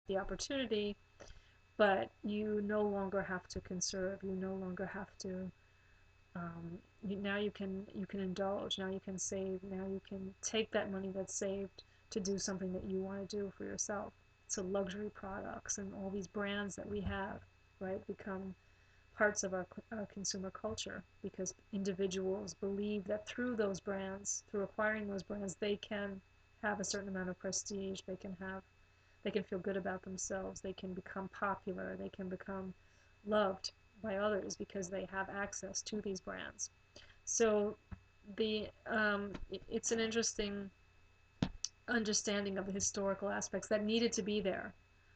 the opportunity, but you no longer have to conserve. You no longer have to. Now you can indulge. Now you can save. Now you can take that money that's saved to do something that you want to do for yourself. So luxury products and all these brands that we have, right, become parts of our consumer culture because individuals believe that through those brands, through acquiring those brands, they can have a certain amount of prestige. They can feel good about themselves. They can become popular. They can become loved by others because they have access to these brands. So it's an interesting understanding of the historical aspects that needed to be there.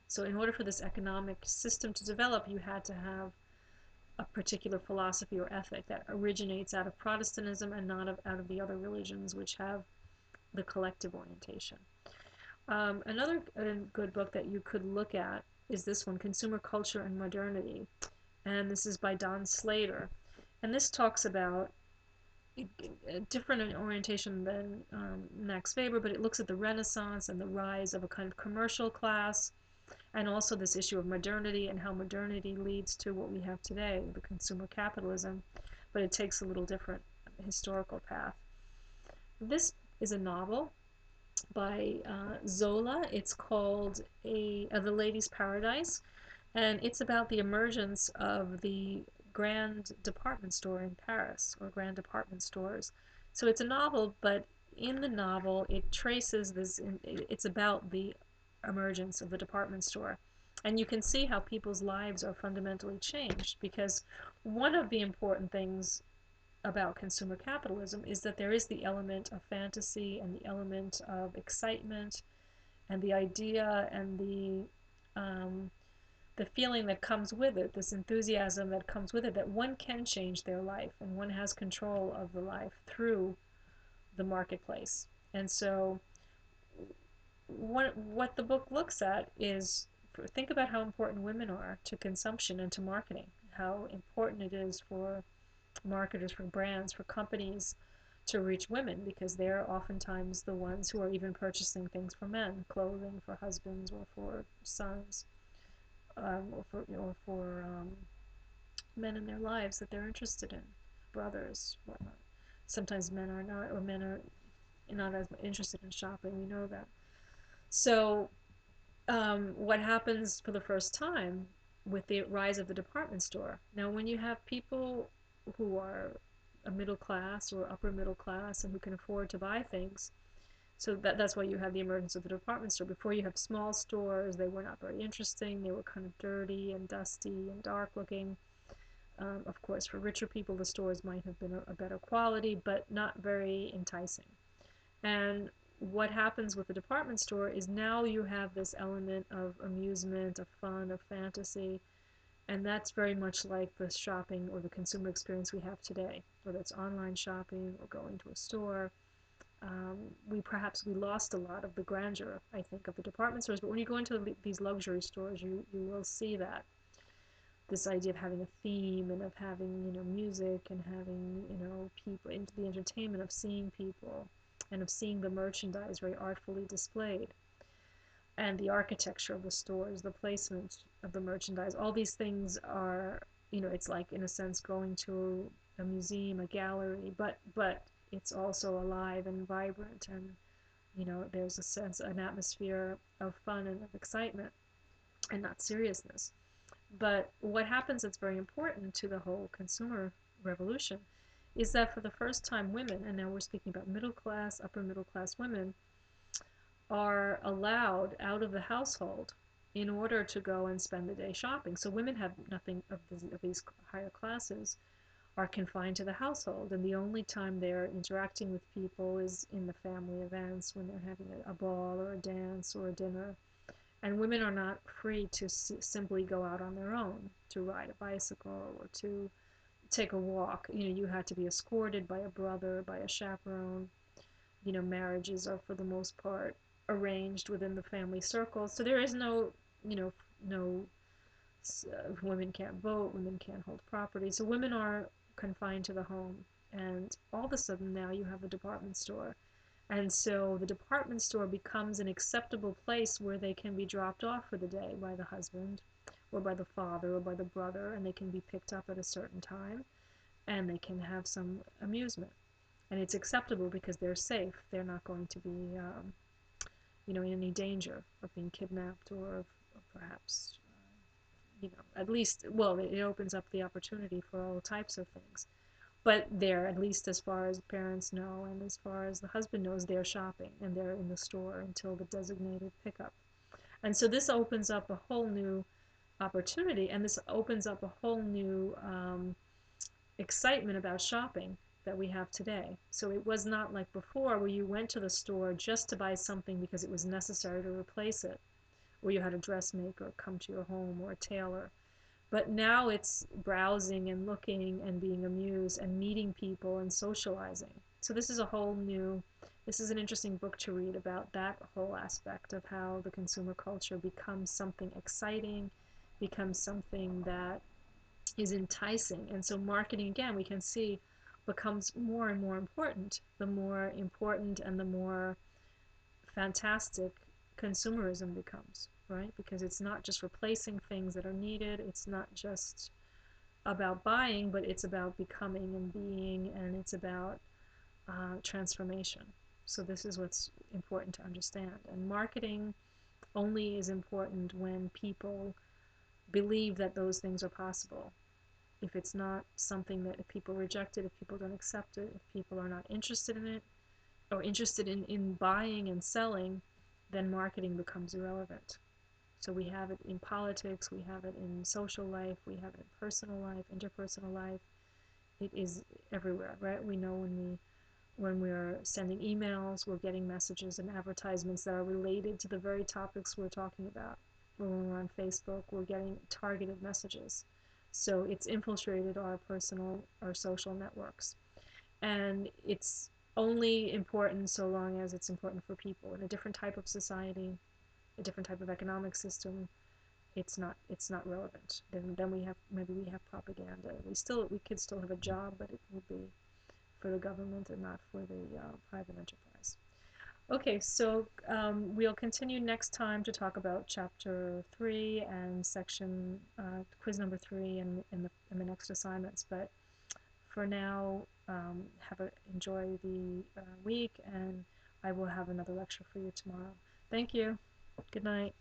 So in order for this economic system to develop, you had to have a particular philosophy or ethic that originates out of Protestantism and not out of the other religions which have the collective orientation. Another good book that you could look at is this one, Consumer Culture and Modernity. And this is by Don Slater. And this talks about a different orientation than Max Weber, but it looks at the Renaissance and the rise of a kind of commercial class, and also this issue of modernity and how modernity leads to what we have today, the consumer capitalism, but it takes a little different historical path. This is a novel by Zola. It's called The Lady's Paradise, and it's about the emergence of the grand department store in Paris, or grand department stores. So it's a novel, but in the novel, it traces this. It's about the emergence of the department store, and you can see how people's lives are fundamentally changed because one of the important things about consumer capitalism is that there is the element of fantasy and the element of excitement and the idea and the feeling that comes with it, this enthusiasm that comes with it, that one can change their life and one has control of the life through the marketplace. And so what the book looks at is, think about how important women are to consumption and to marketing, how important it is for marketers, for brands, for companies to reach women because they're oftentimes the ones who are even purchasing things for men, clothing for husbands or for sons, or for men in their lives that they're interested in, brothers, whatnot. Sometimes men are not, or men are not as interested in shopping. We know that. So, what happens for the first time with the rise of the department store? Now, when you have people who are a middle class or upper middle class and who can afford to buy things, so that's why you have the emergence of the department store. Before, you have small stores. They were not very interesting. They were kind of dirty and dusty and dark looking. Of course, for richer people, the stores might have been a better quality, but not very enticing. And what happens with the department store is now you have this element of amusement, of fun, of fantasy, and that's very much like the shopping or the consumer experience we have today, whether it's online shopping or going to a store. We lost a lot of the grandeur, I think, of the department stores. But when you go into these luxury stores, you will see that this idea of having a theme and of having music and having people into the entertainment of seeing people and of seeing the merchandise very artfully displayed and the architecture of the stores, the placement of the merchandise. All these things are, it's like in a sense going to a museum, a gallery, but it's also alive and vibrant, and there's a sense, an atmosphere of fun and of excitement and not seriousness. But what happens that's very important to the whole consumer revolution is that for the first time, women, and now we're speaking about middle class, upper middle class women, are allowed out of the household in order to go and spend the day shopping. So women have nothing of these higher classes are confined to the household, and the only time they're interacting with people is in the family events when they're having a ball or a dance or a dinner. And women are not free to simply go out on their own to ride a bicycle or to take a walk. You had to be escorted by a brother, by a chaperone. Marriages are for the most part arranged within the family circle. So there is no, no, women can't vote, women can't hold property. So women are confined to the home. And all of a sudden now you have a department store. And so the department store becomes an acceptable place where they can be dropped off for the day by the husband or by the father or by the brother, and they can be picked up at a certain time and they can have some amusement. And it's acceptable because they're safe. They're not going to be, in any danger of being kidnapped or perhaps, at least, well, it opens up the opportunity for all types of things. But they're, at least as far as parents know and as far as the husband knows, they're shopping and they're in the store until the designated pickup. And so this opens up a whole new opportunity, and this opens up a whole new excitement about shopping that we have today. So it was not like before where you went to the store just to buy something because it was necessary to replace it, or you had a dressmaker come to your home or a tailor. But now it's browsing and looking and being amused and meeting people and socializing. So this is an interesting book to read about that whole aspect of how the consumer culture becomes something exciting, becomes something that is enticing. And so marketing, again, we can see becomes more and more important. The more important and the more fantastic consumerism becomes, right? Because it's not just replacing things that are needed, it's not just about buying, but it's about becoming and being, and it's about transformation. So this is what's important to understand. And marketing only is important when people believe that those things are possible. If it's not something that, if people reject it, if people don't accept it, if people are not interested in it, or interested in buying and selling, then marketing becomes irrelevant. So we have it in politics, we have it in social life, we have it in personal life, interpersonal life. It is everywhere, right? We know when we're sending emails, we're getting messages and advertisements that are related to the very topics we're talking about. Or when we're on Facebook, we're getting targeted messages. So it's infiltrated our social networks. And it's only important so long as it's important for people. In a different type of society, a different type of economic system, it's not relevant. Then we have propaganda. We could still have a job, but it will be for the government and not for the private enterprise. Okay, so we'll continue next time to talk about chapter 3 and section quiz number 3 in the next assignments. But for now, enjoy the week, and I will have another lecture for you tomorrow. Thank you. Good night.